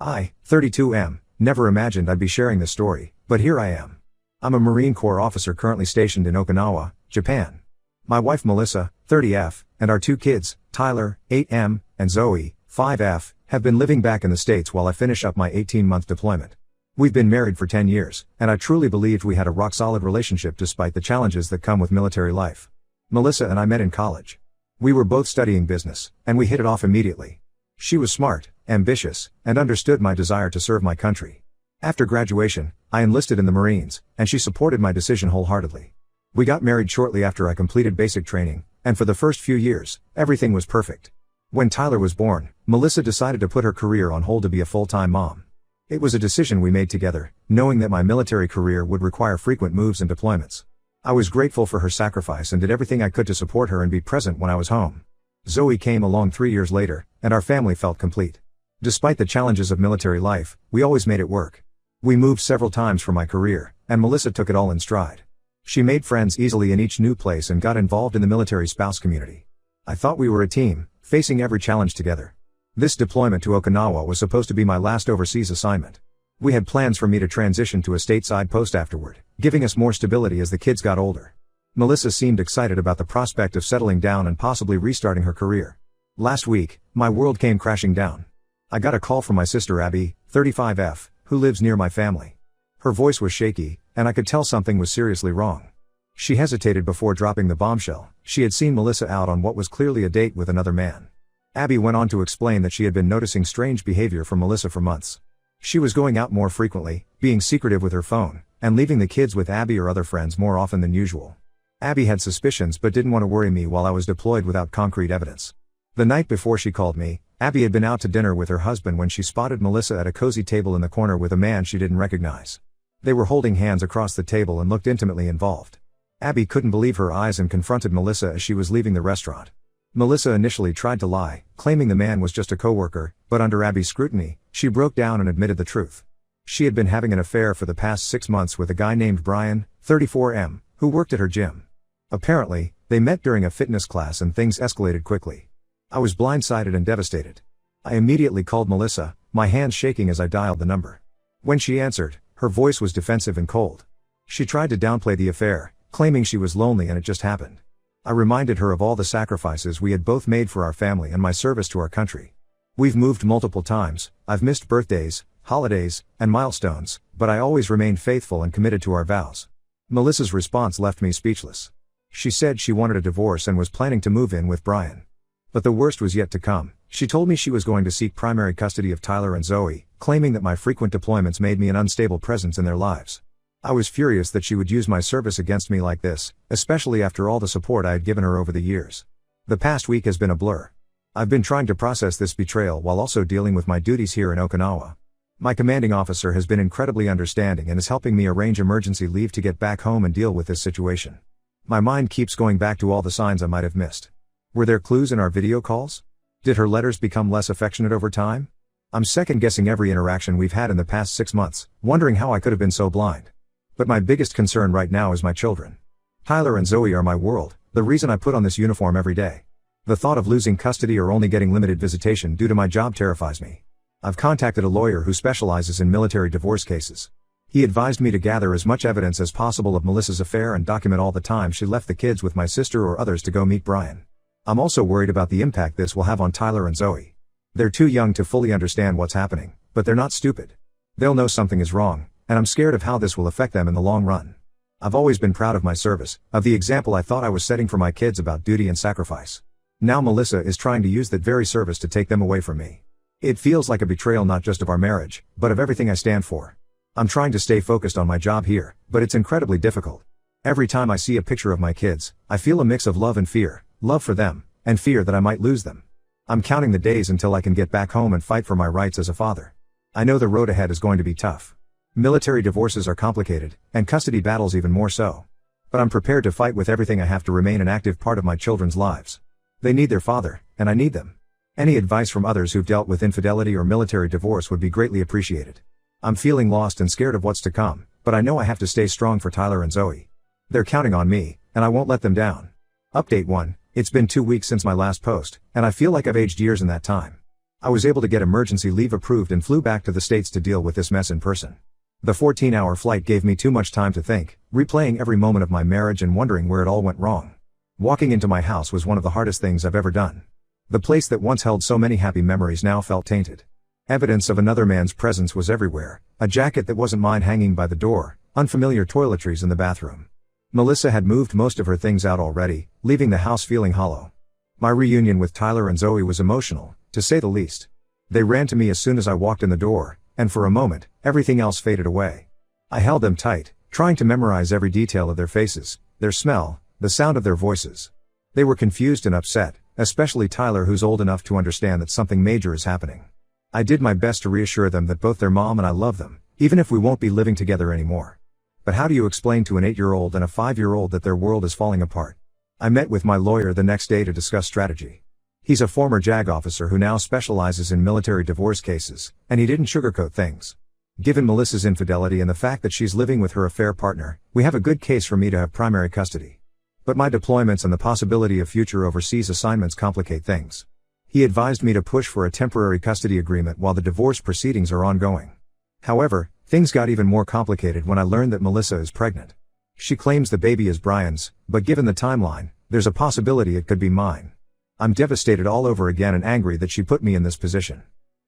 I, 32M, never imagined I'd be sharing this story, but here I am. I'm a Marine Corps officer currently stationed in Okinawa, Japan. My wife Melissa, 30F, and our two kids, Tyler, 8M, and Zoe, 5F, have been living back in the States while I finish up my 18-month deployment. We've been married for 10 years, and I truly believed we had a rock-solid relationship despite the challenges that come with military life. Melissa and I met in college. We were both studying business, and we hit it off immediately. She was smart, ambitious, and understood my desire to serve my country. After graduation, I enlisted in the Marines, and she supported my decision wholeheartedly. We got married shortly after I completed basic training, and for the first few years, everything was perfect. When Tyler was born, Melissa decided to put her career on hold to be a full-time mom. It was a decision we made together, knowing that my military career would require frequent moves and deployments. I was grateful for her sacrifice and did everything I could to support her and be present when I was home. Zoe came along 3 years later, and our family felt complete. Despite the challenges of military life, we always made it work. We moved several times for my career, and Melissa took it all in stride. She made friends easily in each new place and got involved in the military spouse community. I thought we were a team, facing every challenge together. This deployment to Okinawa was supposed to be my last overseas assignment. We had plans for me to transition to a stateside post afterward, giving us more stability as the kids got older. Melissa seemed excited about the prospect of settling down and possibly restarting her career. Last week, my world came crashing down. I got a call from my sister Abby, 35F, who lives near my family. Her voice was shaky, and I could tell something was seriously wrong. She hesitated before dropping the bombshell. She had seen Melissa out on what was clearly a date with another man. Abby went on to explain that she had been noticing strange behavior from Melissa for months. She was going out more frequently, being secretive with her phone, and leaving the kids with Abby or other friends more often than usual. Abby had suspicions but didn't want to worry me while I was deployed without concrete evidence. The night before she called me, Abby had been out to dinner with her husband when she spotted Melissa at a cozy table in the corner with a man she didn't recognize. They were holding hands across the table and looked intimately involved. Abby couldn't believe her eyes and confronted Melissa as she was leaving the restaurant. Melissa initially tried to lie, claiming the man was just a coworker, but under Abby's scrutiny, she broke down and admitted the truth. She had been having an affair for the past 6 months with a guy named Brian, 34M, who worked at her gym. Apparently, they met during a fitness class and things escalated quickly. I was blindsided and devastated. I immediately called Melissa, my hands shaking as I dialed the number. When she answered, her voice was defensive and cold. She tried to downplay the affair, claiming she was lonely and it just happened. I reminded her of all the sacrifices we had both made for our family and my service to our country. We've moved multiple times, I've missed birthdays, holidays, and milestones, but I always remained faithful and committed to our vows. Melissa's response left me speechless. She said she wanted a divorce and was planning to move in with Brian. But the worst was yet to come. She told me she was going to seek primary custody of Tyler and Zoe, claiming that my frequent deployments made me an unstable presence in their lives. I was furious that she would use my service against me like this, especially after all the support I had given her over the years. The past week has been a blur. I've been trying to process this betrayal while also dealing with my duties here in Okinawa. My commanding officer has been incredibly understanding and is helping me arrange emergency leave to get back home and deal with this situation. My mind keeps going back to all the signs I might have missed. Were there clues in our video calls? Did her letters become less affectionate over time? I'm second-guessing every interaction we've had in the past 6 months, wondering how I could have been so blind. But my biggest concern right now is my children. Tyler and Zoe are my world, the reason I put on this uniform every day. The thought of losing custody or only getting limited visitation due to my job terrifies me. I've contacted a lawyer who specializes in military divorce cases. He advised me to gather as much evidence as possible of Melissa's affair and document all the time she left the kids with my sister or others to go meet Brian. I'm also worried about the impact this will have on Tyler and Zoe. They're too young to fully understand what's happening, but they're not stupid. They'll know something is wrong, and I'm scared of how this will affect them in the long run. I've always been proud of my service, of the example I thought I was setting for my kids about duty and sacrifice. Now Melissa is trying to use that very service to take them away from me. It feels like a betrayal not just of our marriage, but of everything I stand for. I'm trying to stay focused on my job here, but it's incredibly difficult. Every time I see a picture of my kids, I feel a mix of love and fear, love for them, and fear that I might lose them. I'm counting the days until I can get back home and fight for my rights as a father. I know the road ahead is going to be tough. Military divorces are complicated, and custody battles even more so. But I'm prepared to fight with everything I have to remain an active part of my children's lives. They need their father, and I need them. Any advice from others who've dealt with infidelity or military divorce would be greatly appreciated. I'm feeling lost and scared of what's to come, but I know I have to stay strong for Tyler and Zoe. They're counting on me, and I won't let them down. Update 1. It's been 2 weeks since my last post, and I feel like I've aged years in that time. I was able to get emergency leave approved and flew back to the States to deal with this mess in person. The 14-hour flight gave me too much time to think, replaying every moment of my marriage and wondering where it all went wrong. Walking into my house was one of the hardest things I've ever done. The place that once held so many happy memories now felt tainted. Evidence of another man's presence was everywhere, a jacket that wasn't mine hanging by the door, unfamiliar toiletries in the bathroom. Melissa had moved most of her things out already, leaving the house feeling hollow. My reunion with Tyler and Zoe was emotional, to say the least. They ran to me as soon as I walked in the door, and for a moment, everything else faded away. I held them tight, trying to memorize every detail of their faces, their smell, the sound of their voices. They were confused and upset, especially Tyler, who's old enough to understand that something major is happening. I did my best to reassure them that both their mom and I love them, even if we won't be living together anymore. But how do you explain to an 8-year-old and a 5-year-old that their world is falling apart? I met with my lawyer the next day to discuss strategy. He's a former JAG officer who now specializes in military divorce cases, and he didn't sugarcoat things. Given Melissa's infidelity and the fact that she's living with her affair partner, we have a good case for me to have primary custody. But my deployments and the possibility of future overseas assignments complicate things. He advised me to push for a temporary custody agreement while the divorce proceedings are ongoing. However, things got even more complicated when I learned that Melissa is pregnant. She claims the baby is Brian's, but given the timeline, there's a possibility it could be mine. I'm devastated all over again and angry that she put me in this position.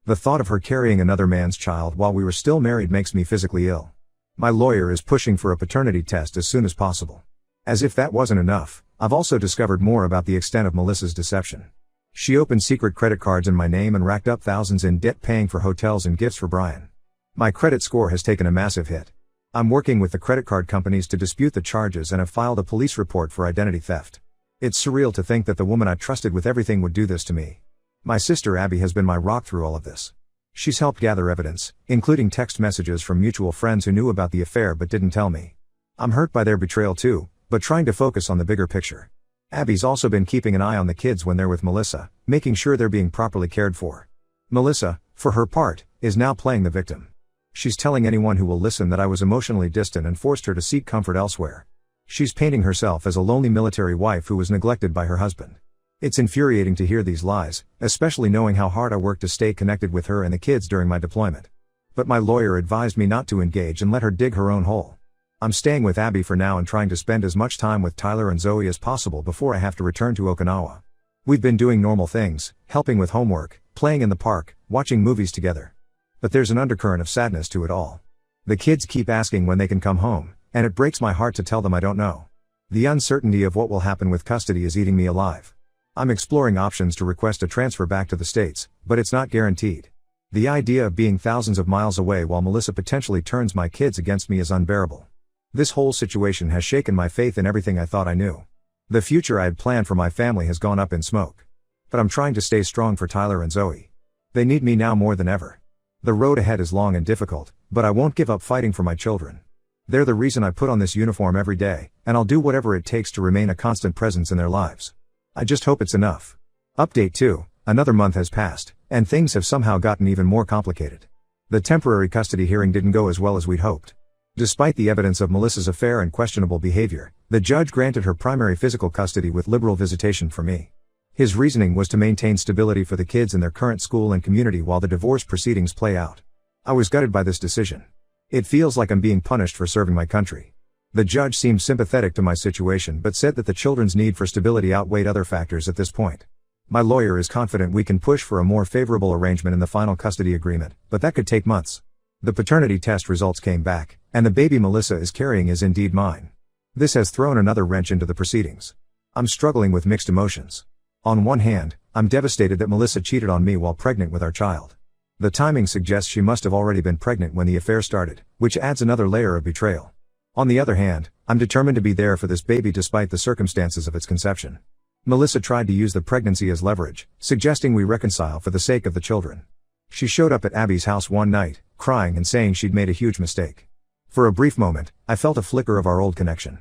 The thought of her carrying another man's child while we were still married makes me physically ill. My lawyer is pushing for a paternity test as soon as possible. As if that wasn't enough, I've also discovered more about the extent of Melissa's deception. She opened secret credit cards in my name and racked up thousands in debt paying for hotels and gifts for Brian. My credit score has taken a massive hit. I'm working with the credit card companies to dispute the charges and have filed a police report for identity theft. It's surreal to think that the woman I trusted with everything would do this to me. My sister Abby has been my rock through all of this. She's helped gather evidence, including text messages from mutual friends who knew about the affair but didn't tell me. I'm hurt by their betrayal too, but trying to focus on the bigger picture. Abby's also been keeping an eye on the kids when they're with Melissa, making sure they're being properly cared for. Melissa, for her part, is now playing the victim. She's telling anyone who will listen that I was emotionally distant and forced her to seek comfort elsewhere. She's painting herself as a lonely military wife who was neglected by her husband. It's infuriating to hear these lies, especially knowing how hard I worked to stay connected with her and the kids during my deployment. But my lawyer advised me not to engage and let her dig her own hole. I'm staying with Abby for now and trying to spend as much time with Tyler and Zoe as possible before I have to return to Okinawa. We've been doing normal things, helping with homework, playing in the park, watching movies together. But there's an undercurrent of sadness to it all. The kids keep asking when they can come home, and it breaks my heart to tell them I don't know. The uncertainty of what will happen with custody is eating me alive. I'm exploring options to request a transfer back to the States, but it's not guaranteed. The idea of being thousands of miles away while Melissa potentially turns my kids against me is unbearable. This whole situation has shaken my faith in everything I thought I knew. The future I had planned for my family has gone up in smoke. But I'm trying to stay strong for Tyler and Zoe. They need me now more than ever. The road ahead is long and difficult, but I won't give up fighting for my children. They're the reason I put on this uniform every day, and I'll do whatever it takes to remain a constant presence in their lives. I just hope it's enough. Update 2, another month has passed, and things have somehow gotten even more complicated. The temporary custody hearing didn't go as well as we'd hoped. Despite the evidence of Melissa's affair and questionable behavior, the judge granted her primary physical custody with liberal visitation for me. His reasoning was to maintain stability for the kids in their current school and community while the divorce proceedings play out. I was gutted by this decision. It feels like I'm being punished for serving my country. The judge seemed sympathetic to my situation but said that the children's need for stability outweighed other factors at this point. My lawyer is confident we can push for a more favorable arrangement in the final custody agreement, but that could take months. The paternity test results came back, and the baby Melissa is carrying is indeed mine. This has thrown another wrench into the proceedings. I'm struggling with mixed emotions. On one hand, I'm devastated that Melissa cheated on me while pregnant with our child. The timing suggests she must have already been pregnant when the affair started, which adds another layer of betrayal. On the other hand, I'm determined to be there for this baby despite the circumstances of its conception. Melissa tried to use the pregnancy as leverage, suggesting we reconcile for the sake of the children. She showed up at Abby's house one night, crying and saying she'd made a huge mistake. For a brief moment, I felt a flicker of our old connection.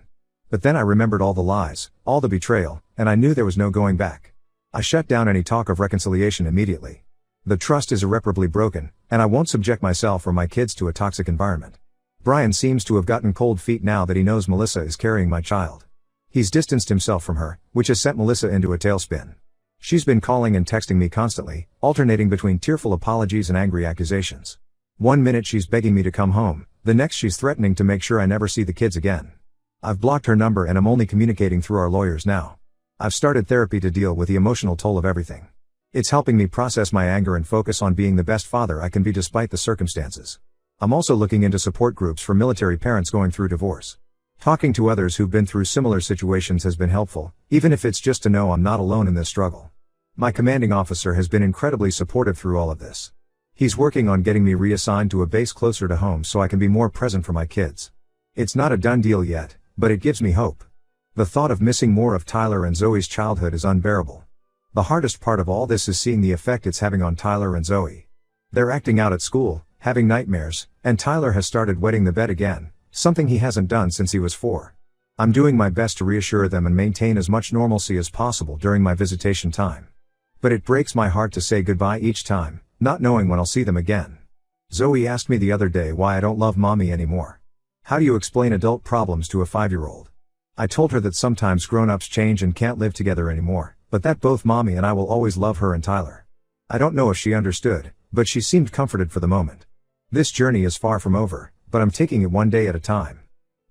But then I remembered all the lies, all the betrayal, and I knew there was no going back. I shut down any talk of reconciliation immediately. The trust is irreparably broken, and I won't subject myself or my kids to a toxic environment. Brian seems to have gotten cold feet now that he knows Melissa is carrying my child. He's distanced himself from her, which has sent Melissa into a tailspin. She's been calling and texting me constantly, alternating between tearful apologies and angry accusations. One minute she's begging me to come home, the next she's threatening to make sure I never see the kids again. I've blocked her number and I'm only communicating through our lawyers now. I've started therapy to deal with the emotional toll of everything. It's helping me process my anger and focus on being the best father I can be despite the circumstances. I'm also looking into support groups for military parents going through divorce. Talking to others who've been through similar situations has been helpful, even if it's just to know I'm not alone in this struggle. My commanding officer has been incredibly supportive through all of this. He's working on getting me reassigned to a base closer to home so I can be more present for my kids. It's not a done deal yet, but it gives me hope. The thought of missing more of Tyler and Zoe's childhood is unbearable. The hardest part of all this is seeing the effect it's having on Tyler and Zoe. They're acting out at school, having nightmares, and Tyler has started wetting the bed again, something he hasn't done since he was 4. I'm doing my best to reassure them and maintain as much normalcy as possible during my visitation time. But it breaks my heart to say goodbye each time, not knowing when I'll see them again. Zoe asked me the other day why I don't love mommy anymore. How do you explain adult problems to a 5-year-old? I told her that sometimes grown-ups change and can't live together anymore, but that both mommy and I will always love her and Tyler. I don't know if she understood, but she seemed comforted for the moment. This journey is far from over, but I'm taking it one day at a time.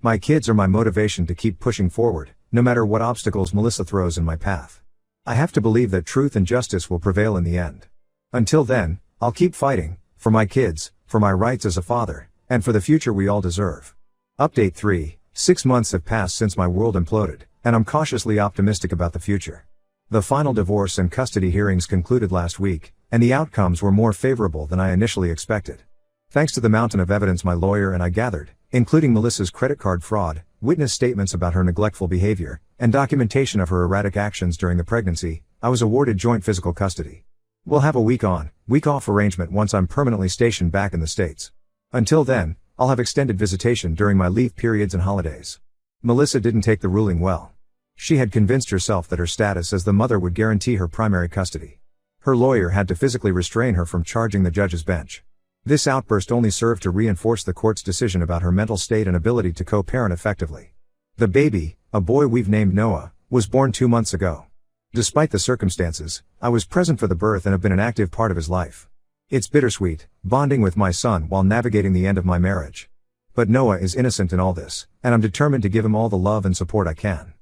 My kids are my motivation to keep pushing forward, no matter what obstacles Melissa throws in my path. I have to believe that truth and justice will prevail in the end. Until then, I'll keep fighting, for my kids, for my rights as a father, and for the future we all deserve. Update 3. 6 months have passed since my world imploded, and I'm cautiously optimistic about the future. The final divorce and custody hearings concluded last week, and the outcomes were more favorable than I initially expected. Thanks to the mountain of evidence my lawyer and I gathered, including Melissa's credit card fraud, witness statements about her neglectful behavior, and documentation of her erratic actions during the pregnancy, I was awarded joint physical custody. We'll have a week on, week off arrangement once I'm permanently stationed back in the States. Until then, I'll have extended visitation during my leave periods and holidays. Melissa didn't take the ruling well. She had convinced herself that her status as the mother would guarantee her primary custody. Her lawyer had to physically restrain her from charging the judge's bench. This outburst only served to reinforce the court's decision about her mental state and ability to co-parent effectively. The baby, a boy we've named Noah, was born 2 months ago. Despite the circumstances, I was present for the birth and have been an active part of his life. It's bittersweet, bonding with my son while navigating the end of my marriage. But Noah is innocent in all this, and I'm determined to give him all the love and support I can.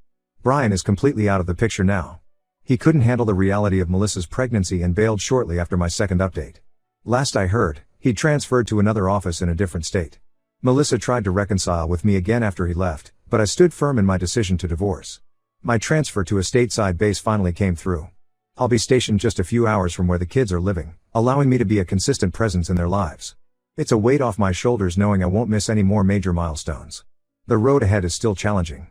Brian is completely out of the picture now. He couldn't handle the reality of Melissa's pregnancy and bailed shortly after my second update. Last I heard, he transferred to another office in a different state. Melissa tried to reconcile with me again after he left, but I stood firm in my decision to divorce. My transfer to a stateside base finally came through. I'll be stationed just a few hours from where the kids are living, allowing me to be a consistent presence in their lives. It's a weight off my shoulders knowing I won't miss any more major milestones. The road ahead is still challenging.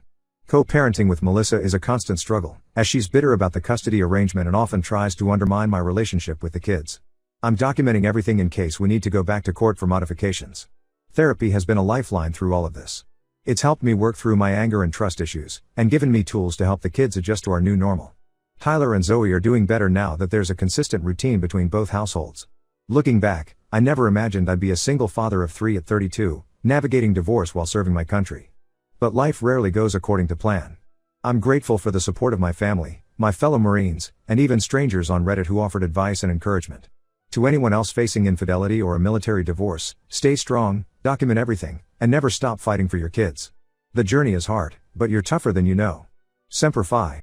Co-parenting with Melissa is a constant struggle, as she's bitter about the custody arrangement and often tries to undermine my relationship with the kids. I'm documenting everything in case we need to go back to court for modifications. Therapy has been a lifeline through all of this. It's helped me work through my anger and trust issues, and given me tools to help the kids adjust to our new normal. Tyler and Zoe are doing better now that there's a consistent routine between both households. Looking back, I never imagined I'd be a single father of 3 at 32, navigating divorce while serving my country. But life rarely goes according to plan. I'm grateful for the support of my family, my fellow Marines, and even strangers on Reddit who offered advice and encouragement. To anyone else facing infidelity or a military divorce, stay strong, document everything, and never stop fighting for your kids. The journey is hard, but you're tougher than you know. Semper Fi.